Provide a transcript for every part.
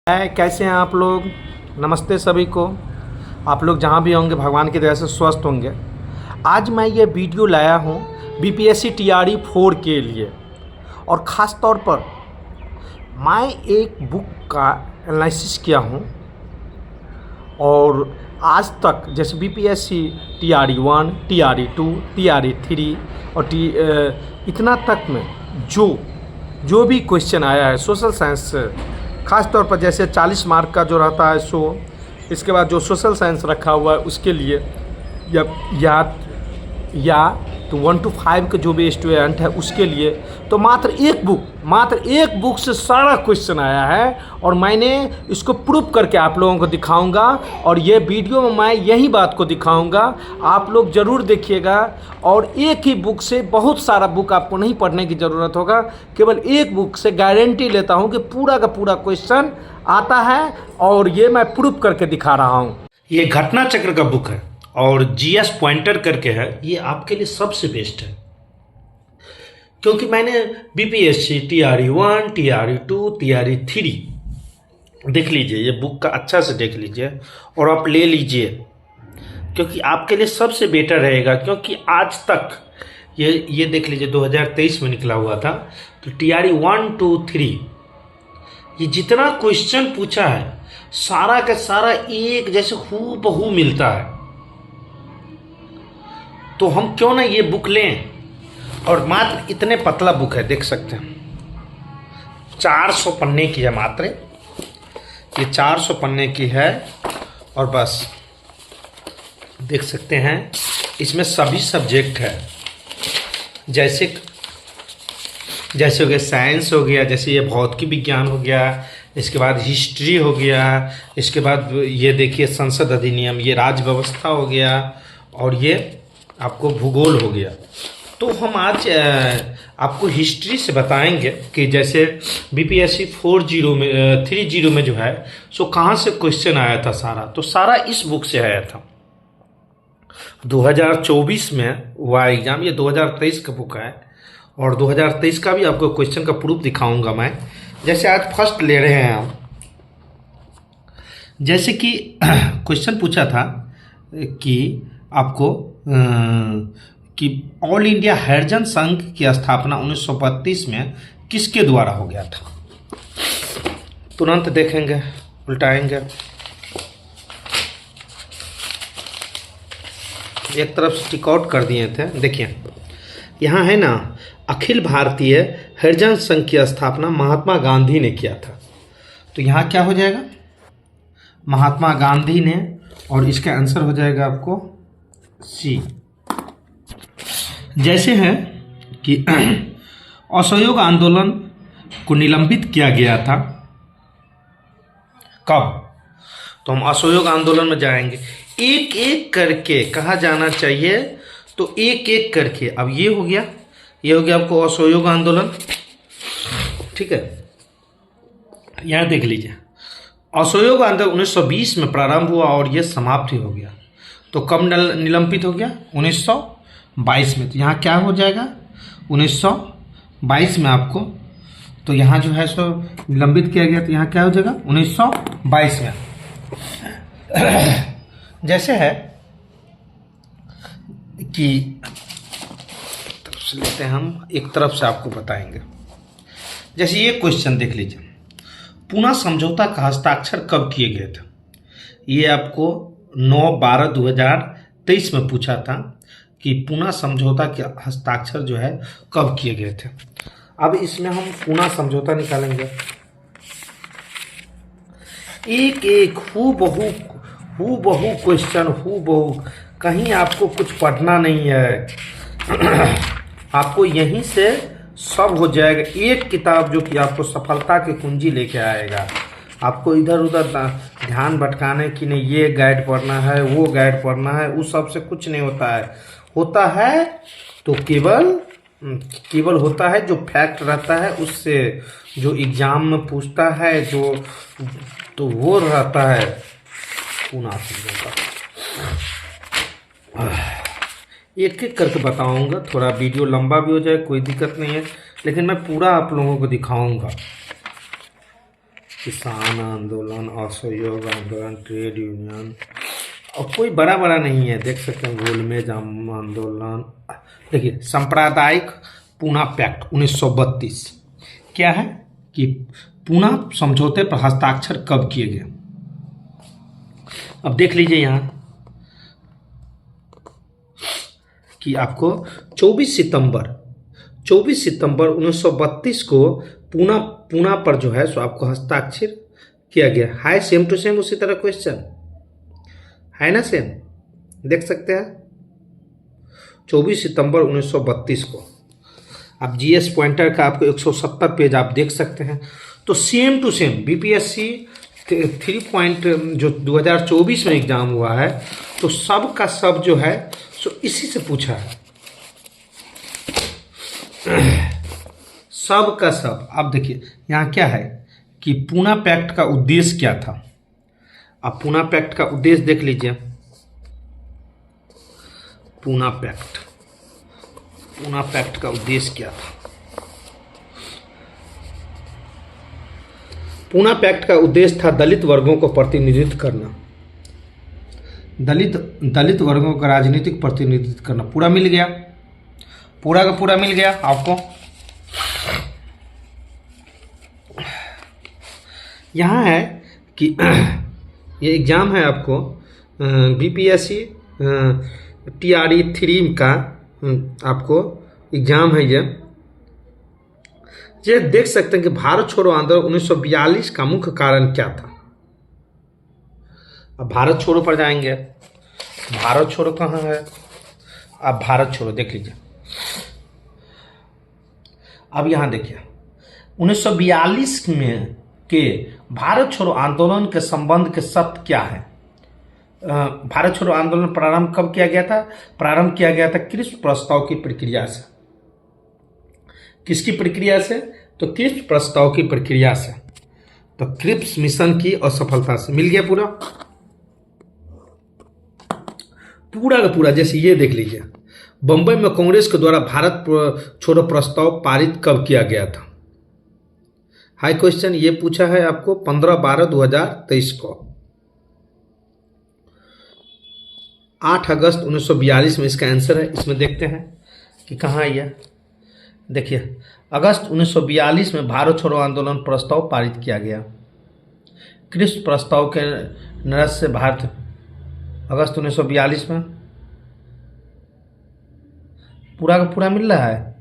कैसे हैं आप लोग। नमस्ते सभी को। आप लोग जहाँ भी होंगे भगवान की दया से स्वस्थ होंगे। आज मैं ये वीडियो लाया हूँ बीपीएससी टीआरई 4 के लिए, और ख़ास तौर पर मैं एक बुक का एनालिसिस किया हूँ। और आज तक जैसे बीपीएससी टीआरई 1, टीआरई 2, टीआरई 3 और इतना तक में जो भी क्वेश्चन आया है सोशल साइंस से, ख़ास तौर पर जैसे 40 मार्क का जो रहता है सो, इसके बाद जो सोशल साइंस रखा हुआ है उसके लिए, या तो 1 to 5 के जो भी स्टूडेंट है उसके लिए, तो मात्र एक बुक से सारा क्वेश्चन आया है। और मैंने इसको प्रूफ करके आप लोगों को दिखाऊंगा, और ये वीडियो में मैं यही बात को दिखाऊंगा। आप लोग ज़रूर देखिएगा। और एक ही बुक से बहुत सारा बुक आपको नहीं पढ़ने की ज़रूरत होगा, केवल एक बुक से गारंटी लेता हूँ कि पूरा का पूरा क्वेश्चन आता है, और ये मैं प्रूफ करके दिखा रहा हूँ। ये घटना चक्र का बुक है और जीएस पॉइंटर करके है। ये आपके लिए सबसे बेस्ट है, क्योंकि मैंने बीपीएससी टीआरई 1, टीआरई 2, टीआरई 3 देख लीजिए। ये बुक का अच्छा से देख लीजिए और आप ले लीजिए, क्योंकि आपके लिए सबसे बेटर रहेगा। क्योंकि आज तक ये देख लीजिए 2023 में निकला हुआ था, तो टीआरई 1, 2, 3 ये जितना क्वेश्चन पूछा है सारा का सारा एक जैसे हूबहू मिलता है। तो हम क्यों ना ये बुक लें। और मात्र इतने पतला बुक है, देख सकते हैं 400 पन्ने की है मात्र। ये 400 पन्ने की है, और बस देख सकते हैं इसमें सभी सब्जेक्ट है। जैसे हो गया साइंस हो गया, जैसे ये भौतिकी विज्ञान हो गया, इसके बाद हिस्ट्री हो गया, इसके बाद ये देखिए संसद अधिनियम, ये राज्य व्यवस्था हो गया, और ये आपको भूगोल हो गया। तो हम आज आपको हिस्ट्री से बताएंगे कि जैसे बीपीएससी 30 में जो है सो कहाँ से क्वेश्चन आया था सारा। तो सारा इस बुक से आया था। 2024 में हुआ एग्जाम। ये 2023 का बुक है, और 2023 का भी आपको क्वेश्चन का प्रूफ दिखाऊंगा मैं। जैसे आज फर्स्ट ले रहे हैं हम, जैसे कि क्वेश्चन पूछा था कि आपको कि ऑल इंडिया हरिजन संघ की स्थापना 1932 में किसके द्वारा हो गया था। तुरंत देखेंगे, उल्टाएंगे, एक तरफ से टिक आउट कर दिए थे। देखिए यहाँ है ना, अखिल भारतीय हरिजन संघ की स्थापना महात्मा गांधी ने किया था। तो यहाँ क्या हो जाएगा, महात्मा गांधी ने, और इसका आंसर हो जाएगा आपको सी। जैसे है कि असहयोग आंदोलन को निलंबित किया गया था कब। तो हम असहयोग आंदोलन में जाएंगे, एक एक करके कहा जाना चाहिए, तो एक एक करके। अब ये हो गया आपको असहयोग आंदोलन, ठीक है। यहाँ देख लीजिए, असहयोग आंदोलन 1920 में प्रारंभ हुआ और यह समाप्त हो गया। तो कब निलंबित हो गया, 1922 में। तो यहाँ क्या हो जाएगा, 1922 में आपको, तो यहाँ जो है सो निलंबित किया गया। तो यहाँ क्या हो जाएगा, 1922 में। जैसे है कि तरफ से लेते हैं हम, एक तरफ से आपको बताएंगे। जैसे ये क्वेश्चन देख लीजिए, पूना समझौता का हस्ताक्षर कब किए गए थे। ये आपको 9/12/2023 में पूछा था कि पूना समझौता के हस्ताक्षर जो है कब किए गए थे। अब इसमें हम पूना समझौता निकालेंगे, एक एक हूबहू क्वेश्चन, हूबहू, कहीं आपको कुछ पढ़ना नहीं है। आपको यहीं से सब हो जाएगा। एक किताब जो कि आपको सफलता की कुंजी लेके आएगा। आपको इधर उधर ध्यान भटकाने की नहीं, ये गाइड पढ़ना है, वो गाइड पढ़ना है, उस सब से कुछ नहीं होता है। होता है तो केवल होता है जो फैक्ट रहता है, उससे जो एग्जाम में पूछता है जो, तो वो रहता है पूना समझौता। एक एक करके बताऊंगा, थोड़ा वीडियो लंबा भी हो जाए कोई दिक्कत नहीं है, लेकिन मैं पूरा आप लोगों को दिखाऊंगा। किसान आंदोलन, असहयोग आंदोलन, ट्रेड यूनियन, और कोई बड़ा बड़ा नहीं है, देख सकते हैं गोलमेज आंदोलन। देखिए सांप्रदायिक पूना पैक्ट 1932 क्या है कि पूना समझौते पर हस्ताक्षर कब किए गए। अब देख लीजिए यहाँ कि आपको 24 सितंबर 1932 को पूना पर जो है सो आपको हस्ताक्षर किया गया है। सेम टू सेम उसी तरह क्वेश्चन है ना, सेम देख सकते हैं 24 सितंबर 1932 को। आप जीएस पॉइंटर का आपको 170 पेज आप देख सकते हैं। तो सेम टू सेम बीपीएससी 3 जो 2024 में एग्जाम हुआ है तो सब का सब जो है सो इसी से पूछा है, सब का सब। आप देखिए यहाँ क्या है कि पूना पैक्ट का उद्देश्य क्या था। आप पूना पैक्ट का उद्देश्य देख लीजिए। पूना पैक्ट का उद्देश्य क्या था। पूना पैक्ट का उद्देश्य था दलित वर्गों को प्रतिनिधित्व करना, दलित वर्गों का राजनीतिक प्रतिनिधित्व करना। पूरा मिल गया, पूरा का पूरा मिल गया आपको। यहाँ है कि ये एग्जाम है आपको बीपीएससी TRE 3 का आपको एग्जाम है ये देख सकते हैं कि भारत छोड़ो आंदोलन 1942 का मुख्य कारण क्या था। अब भारत छोड़ो पर जाएंगे। भारत छोड़ो कहाँ है, अब भारत छोड़ो देख लीजिए। अब यहाँ देखिए 1942 में के भारत छोड़ो आंदोलन के संबंध के सत्य क्या है। भारत छोड़ो आंदोलन प्रारंभ कब किया गया था। प्रारंभ किया गया था क्रिप्स प्रस्ताव की प्रक्रिया से। किसकी प्रक्रिया से, तो क्रिप्स प्रस्ताव की प्रक्रिया से। तो क्रिप्स मिशन की असफलता से मिल गया पूरा का पूरा। जैसे ये देख लीजिए बंबई में कांग्रेस के द्वारा भारत छोड़ो प्रस्ताव पारित कब किया गया था। हाई क्वेश्चन ये पूछा है आपको 15/12/2023 को। 8 अगस्त 1942 में इसका आंसर है। इसमें देखते हैं कि कहाँ है यह। देखिए अगस्त 1942 में भारत छोड़ो आंदोलन प्रस्ताव पारित किया गया। क्रिप्स प्रस्ताव के निरस्त से भारत अगस्त 1942 में पूरा का पूरा मिल रहा है।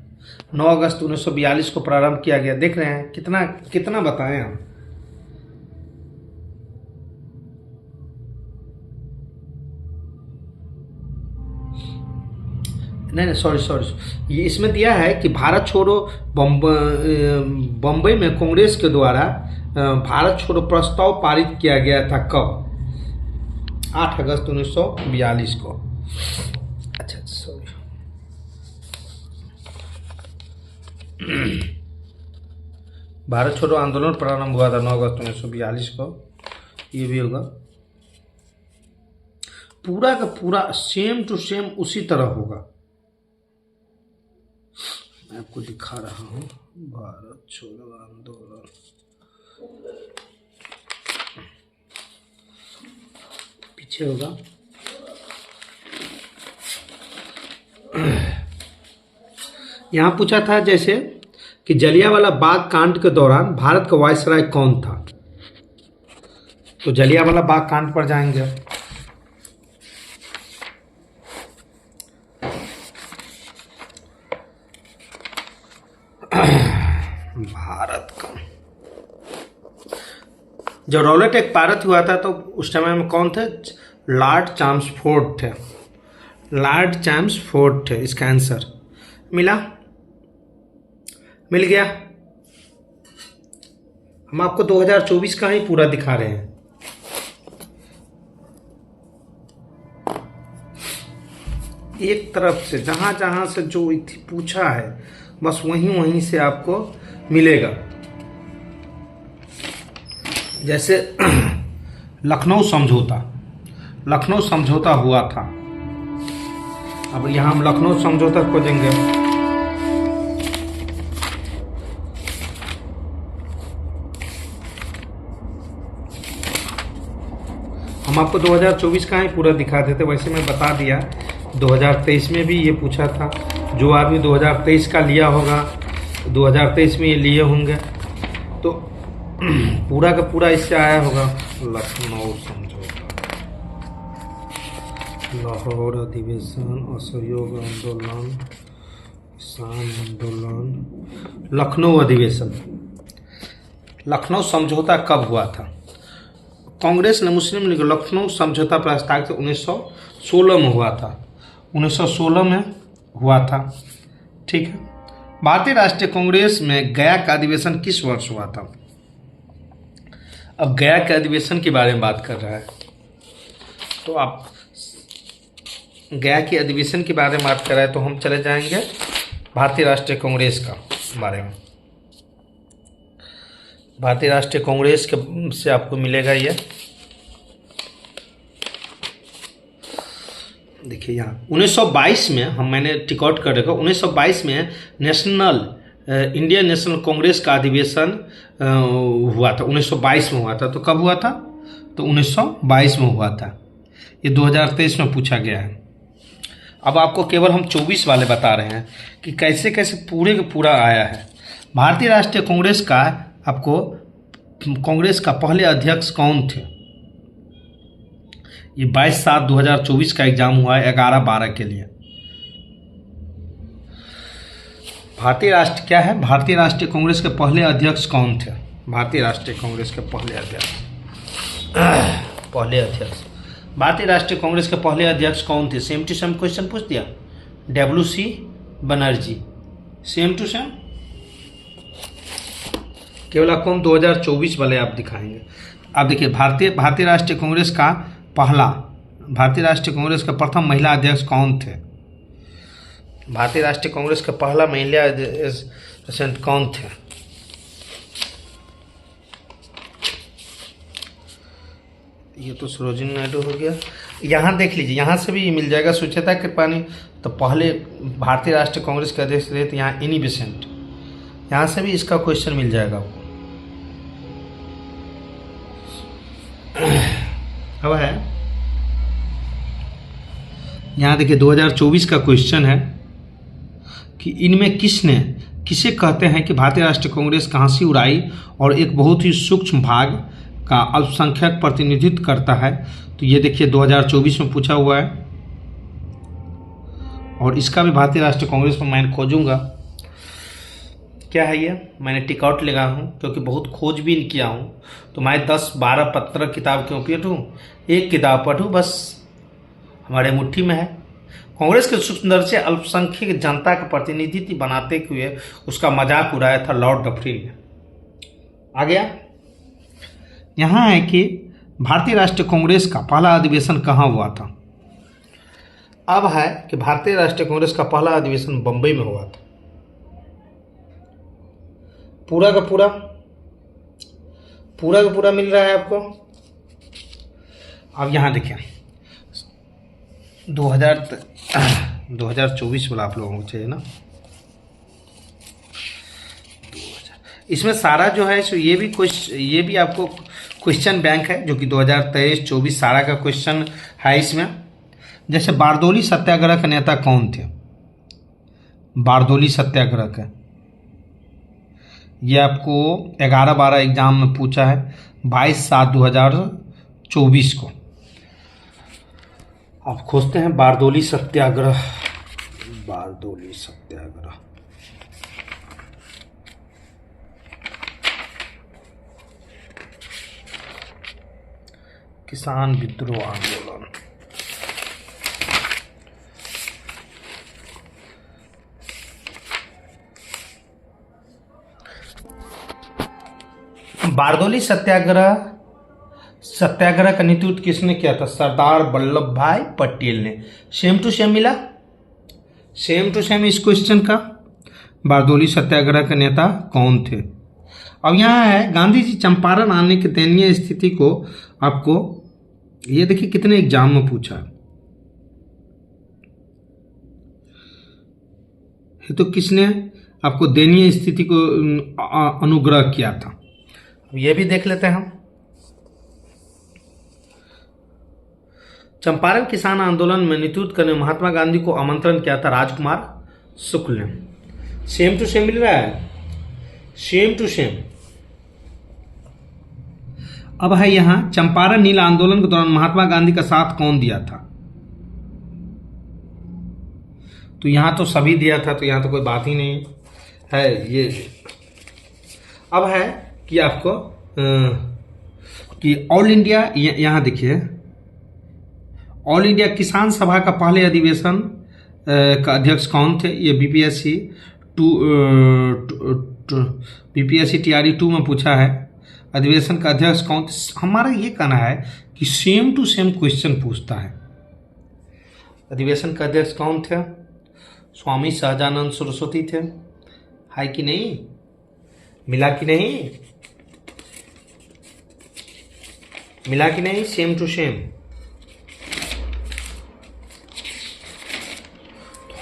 9 अगस्त 1942 को प्रारंभ किया गया। देख रहे हैं कितना बताएं हम। नहीं सॉरी ये इसमें दिया है कि भारत छोड़ो बंबई में कांग्रेस के द्वारा भारत छोड़ो प्रस्ताव पारित किया गया था कब। 8 अगस्त 1942 को। अच्छा सॉरी भारत छोड़ो आंदोलन प्रारंभ हुआ था 9 अगस्त 1942 को। ये भी होगा पूरा का पूरा सेम टू सेम उसी तरह होगा। मैं आपको दिखा रहा हूं भारत छोड़ो आंदोलन। पीछे होगा यहां पूछा था जैसे कि जलियांवाला बाग कांड के दौरान भारत का वायसराय कौन था। तो जलियांवाला बाग कांड पर जाएंगे। भारत का जब रॉलेट एक पारित हुआ था तो उस समय में कौन थे, लॉर्ड चैम्सफोर्ड थे। लॉर्ड चैम्सफोर्ड थे। इसका आंसर मिल गया। हम आपको 2024 का ही पूरा दिखा रहे हैं। एक तरफ से जहां से जो पूछा है बस वहीं से आपको मिलेगा। जैसे लखनऊ समझौता हुआ था। अब यहां हम लखनऊ समझौता खोजेंगे। हम आपको 2024 का ही पूरा दिखा देते, वैसे मैं बता दिया 2023 में भी ये पूछा था। जो आदमी 2023 का लिया होगा 2023 में ये लिए होंगे, तो पूरा का पूरा इससे आया होगा। लखनऊ समझौता, लाहौर अधिवेशन, असहयोग आंदोलन, किसान आंदोलन, लखनऊ अधिवेशन। लखनऊ समझौता कब हुआ था? कांग्रेस ने मुस्लिम लीग लखनऊ समझौता पर हस्ताक्षर 1916 में हुआ था। 1916 में हुआ था, ठीक है। भारतीय राष्ट्रीय कांग्रेस में गया का अधिवेशन किस वर्ष हुआ था? अब गया के अधिवेशन के बारे में बात कर रहा है, तो आप गया के अधिवेशन के बारे में बात कर रहा है, तो हम चले जाएंगे भारतीय राष्ट्रीय कांग्रेस का बारे में। भारतीय राष्ट्रीय कांग्रेस के से आपको मिलेगा ये, देखिए यहाँ 1922 में मैंने टिकआउट कर रखा। 1922 में इंडियन नेशनल कांग्रेस का अधिवेशन हुआ था। 1922 में हुआ था। तो कब हुआ था? तो 1922 में हुआ था। ये 2023 में पूछा गया है। अब आपको केवल हम 24 वाले बता रहे हैं कि कैसे कैसे पूरे का पूरा आया है। भारतीय राष्ट्रीय कांग्रेस का आपको कांग्रेस का पहले अध्यक्ष कौन थे? ये 22/7/2024 का एग्जाम हुआ है 11/12 के लिए। भारतीय राष्ट्र क्या है? भारतीय राष्ट्रीय कांग्रेस के पहले अध्यक्ष कौन थे? भारतीय राष्ट्रीय कांग्रेस के पहले अध्यक्ष भारतीय राष्ट्रीय कांग्रेस के पहले अध्यक्ष कौन थे? सेम टू सेम क्वेश्चन पूछ दिया। WC Banerjee, same to same. केवल आपको हम 2024 वाले आप दिखाएंगे। आप देखिए भारतीय राष्ट्रीय कांग्रेस का प्रथम महिला अध्यक्ष कौन थे? भारतीय राष्ट्रीय कांग्रेस का पहला महिला अध्यक्ष कौन थे? ये तो सरोजिनी नायडू हो गया। यहाँ देख लीजिए, यहाँ से भी मिल जाएगा। सुचेता कृपलानी तो पहले भारतीय राष्ट्रीय कांग्रेस के अध्यक्ष रहे थे। यहाँ एनी बेसेंट, यहाँ से भी इसका क्वेश्चन मिल जाएगा आपको। अब है यहाँ देखिए 2024 का क्वेश्चन है कि इनमें किसे कहते हैं कि भारतीय राष्ट्रीय कांग्रेस कहाँ से उड़ाई और एक बहुत ही सूक्ष्म भाग का अल्पसंख्यक प्रतिनिधित्व करता है? तो ये देखिए 2024 में पूछा हुआ है, और इसका भी भारतीय राष्ट्रीय कांग्रेस में मैं खोजूंगा। क्या है ये? मैंने टिकआउट लगा हूँ क्योंकि बहुत खोजबीन किया हूँ। तो मैं 10-12 पत्र किताब क्यों पढ़ूँ? एक किताब पढ़ूँ बस, हमारे मुट्ठी में है। कांग्रेस के सूक्ष्म से अल्पसंख्यक जनता का प्रतिनिधित्व बनाते हुए उसका मजाक उड़ाया था लॉर्ड डफरिन ने। आ गया। यहाँ है कि भारतीय राष्ट्रीय कांग्रेस का पहला अधिवेशन कहाँ हुआ था? अब है कि भारतीय राष्ट्रीय कांग्रेस का पहला अधिवेशन बंबई में हुआ था। पूरा का पूरा मिल रहा है आपको। अब यहाँ देखिए 2024 वाला आप लोगों को चाहिए ना। इसमें सारा जो है सो ये भी आपको क्वेश्चन बैंक है, जो कि 2023-24 सारा का क्वेश्चन है इसमें। जैसे बारदोली सत्याग्रह के नेता कौन थे? बारदोली सत्याग्रह के, ये आपको 11/12 एग्जाम में पूछा है 22/7/2024 को। आप खोजते हैं बारदोली सत्याग्रह। किसान विद्रोह आंदोलन। बारदोली सत्याग्रह का नेतृत्व किसने किया था? सरदार वल्लभ भाई पटेल ने। सेम टू सेम मिला, सेम टू सेम इस क्वेश्चन का। बारदोली सत्याग्रह के नेता कौन थे? अब यहाँ है गांधी जी चंपारण आने की दयनीय स्थिति को आपको ये देखिए कितने एग्जाम में पूछा है। तो किसने आपको दयनीय स्थिति को अनुग्रह किया था? ये भी देख लेते हैं हम। चंपारण किसान आंदोलन में नेतृत्व करने महात्मा गांधी को आमंत्रण किया था राजकुमार शुक्ल ने। सेम टू सेम मिल रहा है, सेम टू सेम। अब है यहां चंपारण नील आंदोलन के दौरान महात्मा गांधी का साथ कौन दिया था? तो यहां तो सभी दिया था, तो यहां तो कोई बात ही नहीं है ये। अब है कि आपको कि ऑल इंडिया, यहां देखिए, ऑल इंडिया किसान सभा का पहले अधिवेशन का अध्यक्ष कौन थे? ये बीपीएससी टीआरई 2 में पूछा है। अधिवेशन का अध्यक्ष कौन थे? हमारा ये कहना है कि सेम टू सेम क्वेश्चन पूछता है। अधिवेशन का अध्यक्ष कौन थे? स्वामी सहजानंद सरस्वती थे। है कि नहीं? मिला कि नहीं? मिला कि नहीं? Same to same.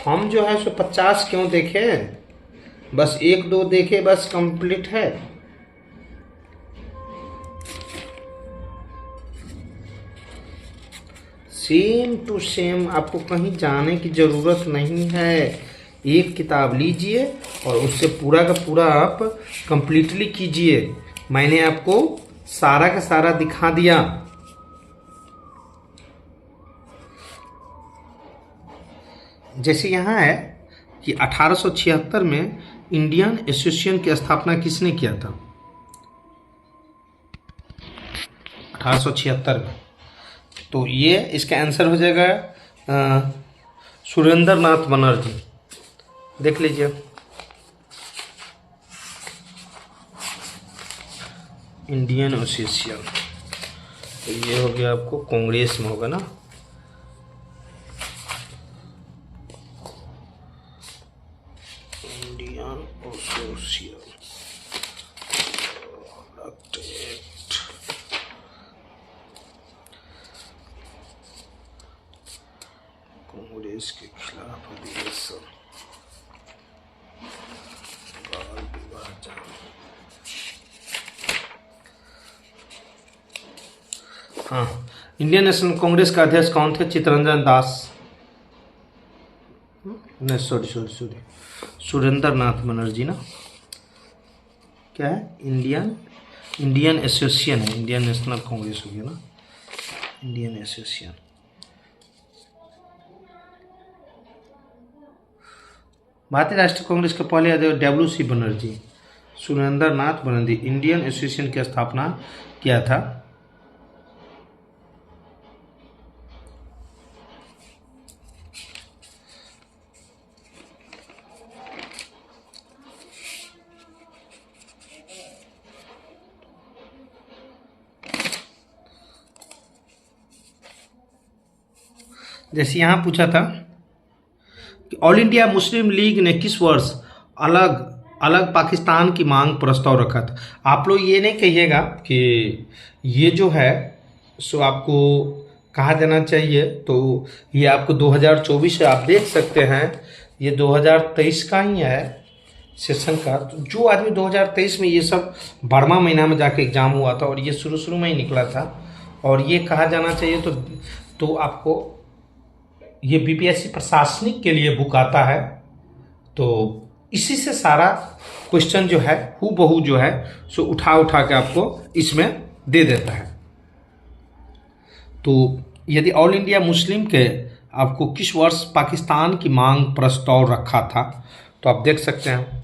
हम जो है सो 50 क्यों देखे? बस 1-2 देखे, बस कंप्लीट है। सेम टू सेम, आपको कहीं जाने की जरूरत नहीं है। एक किताब लीजिए और उससे पूरा का पूरा आप कंप्लीटली कीजिए। मैंने आपको सारा का सारा दिखा दिया। जैसे यहाँ है कि 1876 में इंडियन एसोसिएशन की स्थापना किसने किया था? 1876 में। तो ये इसका आंसर हो जाएगा सुरेंद्र नाथ बनर्जी। देख लीजिए, इंडियन एसोसिएशन। तो ये हो गया आपको कांग्रेस में होगा ना। इंडियन एसोसिएशन कांग्रेस के खिलाफ अधिवेशन। हाँ, इंडियन नेशनल कांग्रेस का अध्यक्ष कौन थे? चित्तरंजन दास। नहीं, सॉरी, सुरेंद्र नाथ बनर्जी ना। क्या है? इंडियन एसोसिएशन है, इंडियन नेशनल कांग्रेस हो गया ना, इंडियन एसोसिएशन। भारतीय राष्ट्रीय कांग्रेस के पहले अध्यक्ष डब्ल्यू.सी. बनर्जी। सुरेंद्र नाथ बनर्जी इंडियन एसोसिएशन की स्थापना किया था। जैसे यहाँ पूछा था कि ऑल इंडिया मुस्लिम लीग ने किस वर्ष अलग अलग पाकिस्तान की मांग प्रस्ताव रखा था? आप लोग ये नहीं कहिएगा कि ये जो है सो आपको कहा जाना चाहिए। तो ये आपको 2024 है, आप देख सकते हैं ये 2023 का ही है सेशन का। तो जो आदमी 2023 में ये सब 12वां महीना में जाके एग्ज़ाम हुआ था और ये शुरू में ही निकला था और ये कहा जाना चाहिए, तो आपको ये बीपीएससी प्रशासनिक के लिए बुक आता है। तो इसी से सारा क्वेश्चन जो है हूबहू जो है सो उठा के आपको इसमें दे देता है। तो यदि ऑल इंडिया मुस्लिम के आपको किस वर्ष पाकिस्तान की मांग प्रस्ताव रखा था, तो आप देख सकते हैं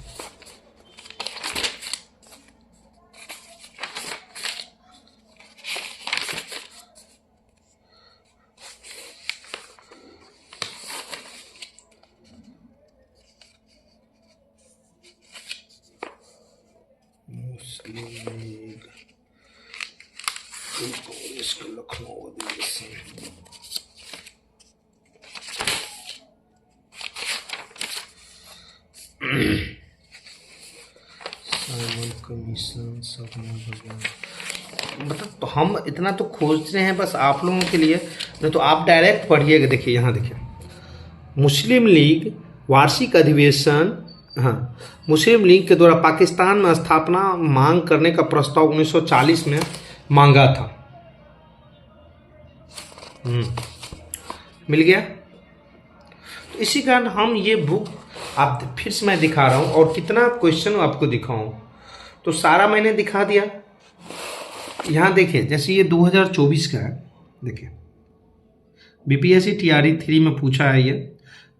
मुस्लिम लीग कांग्रेस के लखनऊ अधिवेशन। साइमन कमीशन सब मतलब तो हम इतना तो खोज रहे हैं बस आप लोगों के लिए, नहीं तो आप डायरेक्ट पढ़िएगा। देखिए यहाँ देखिए, मुस्लिम लीग वार्षिक अधिवेशन। हाँ, मुस्लिम लीग के द्वारा पाकिस्तान में स्थापना मांग करने का प्रस्ताव 1940 में मांगा था। मिल गया। तो इसी कारण हम ये बुक आप फिर से मैं दिखा रहा हूँ, और कितना क्वेश्चन आपको दिखाऊँ, तो सारा मैंने दिखा दिया। यहाँ देखिए, जैसे ये 2024 का है, देखिए बीपीएससी टीआरई 3 में पूछा है ये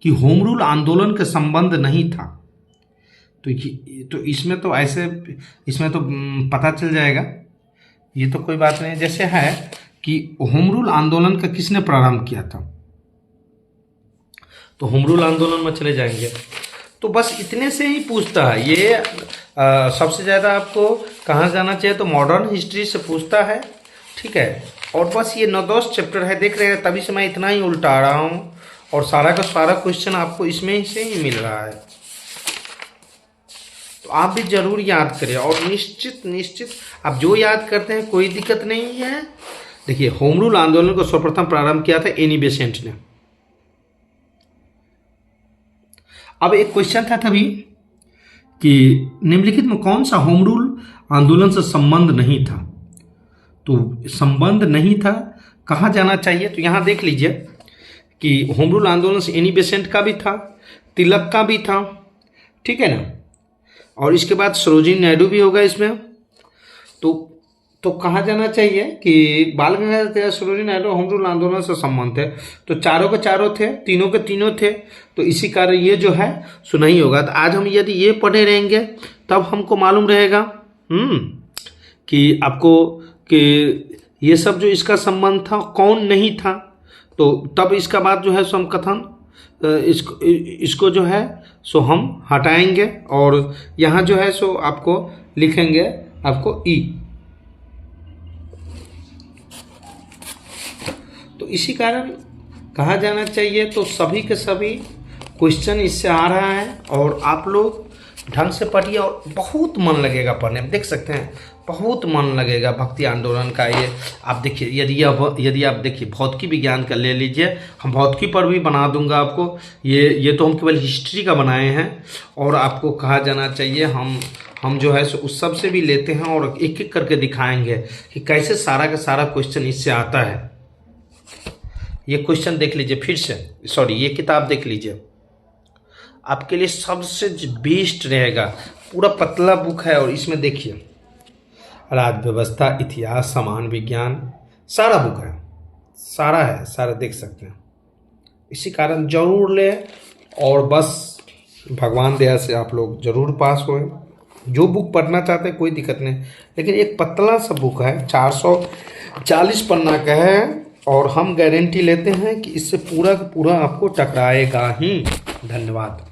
कि होम रूल आंदोलन का संबंध नहीं था। तो इसमें तो ऐसे, इसमें तो पता चल जाएगा, ये तो कोई बात नहीं। जैसे है कि होम रूल आंदोलन का किसने प्रारंभ किया था, तो होम रूल आंदोलन में चले जाएंगे, तो बस इतने से ही पूछता है ये। सबसे ज़्यादा आपको कहाँ जाना चाहिए, तो मॉडर्न हिस्ट्री से पूछता है, ठीक है। और बस ये 9-10 चैप्टर है, देख रहे हैं, तभी से मैं इतना ही उल्टा रहा हूँ, और सारा का सारा क्वेश्चन आपको इसमें से ही मिल रहा है। तो आप भी जरूर याद करें, और निश्चित आप जो याद करते हैं कोई दिक्कत नहीं है। देखिए, होम रूल आंदोलन को सर्वप्रथम प्रारंभ किया था एनी बेसेंट ने। अब एक क्वेश्चन था तभी कि निम्नलिखित में कौन सा होम रूल आंदोलन से संबंध नहीं था, तो संबंध नहीं था, कहाँ जाना चाहिए, तो यहाँ देख लीजिए कि होम रूल आंदोलन से एनी बेसेंट का भी था, तिलक का भी था, ठीक है ना, और इसके बाद सरोजिनी नायडू भी होगा इसमें। तो कहाँ जाना चाहिए कि बाल गंगाधर सरोजिनी नायडू होम रूल आंदोलन से संबंध थे, तो चारों के चारों थे, तीनों के तीनों थे, तो इसी कारण ये जो है सो नहीं होगा। तो आज हम यदि ये पढ़े रहेंगे तब हमको मालूम रहेगा कि आपको कि ये सब जो इसका संबंध था कौन नहीं था, तो तब इसका बाद जो है सो हम कथन इसको जो है सो हम हटाएंगे, और यहाँ जो है सो आपको लिखेंगे आपको ई। तो इसी कारण कहा जाना चाहिए, तो सभी के सभी क्वेश्चन इससे आ रहा है, और आप लोग ढंग से पढ़िए, और बहुत मन लगेगा पढ़ने में। देख सकते हैं बहुत मन लगेगा भक्ति आंदोलन का। ये आप देखिए, यदि आप देखिए भौतिकी विज्ञान का ले लीजिए, हम भौतिकी पर भी बना दूंगा आपको। ये तो हम केवल हिस्ट्री का बनाए हैं, और आपको कहा जाना चाहिए हम जो है उस सब से भी लेते हैं, और एक एक करके दिखाएंगे कि कैसे सारा का सारा क्वेश्चन इससे आता है। ये क्वेश्चन देख लीजिए फिर से, सॉरी ये किताब देख लीजिए, आपके लिए सबसे बेस्ट रहेगा। पूरा पतला बुक है, और इसमें देखिए राज्य व्यवस्था, इतिहास, सामान्य विज्ञान, सारा बुक है, सारा देख सकते हैं। इसी कारण जरूर ले, और बस भगवान दया से आप लोग जरूर पास होए। जो बुक पढ़ना चाहते हैं कोई दिक्कत नहीं, लेकिन एक पतला सा बुक है, 440 पन्ना का है, और हम गारंटी लेते हैं कि इससे पूरा का पूरा आपको टकराएगा ही। धन्यवाद।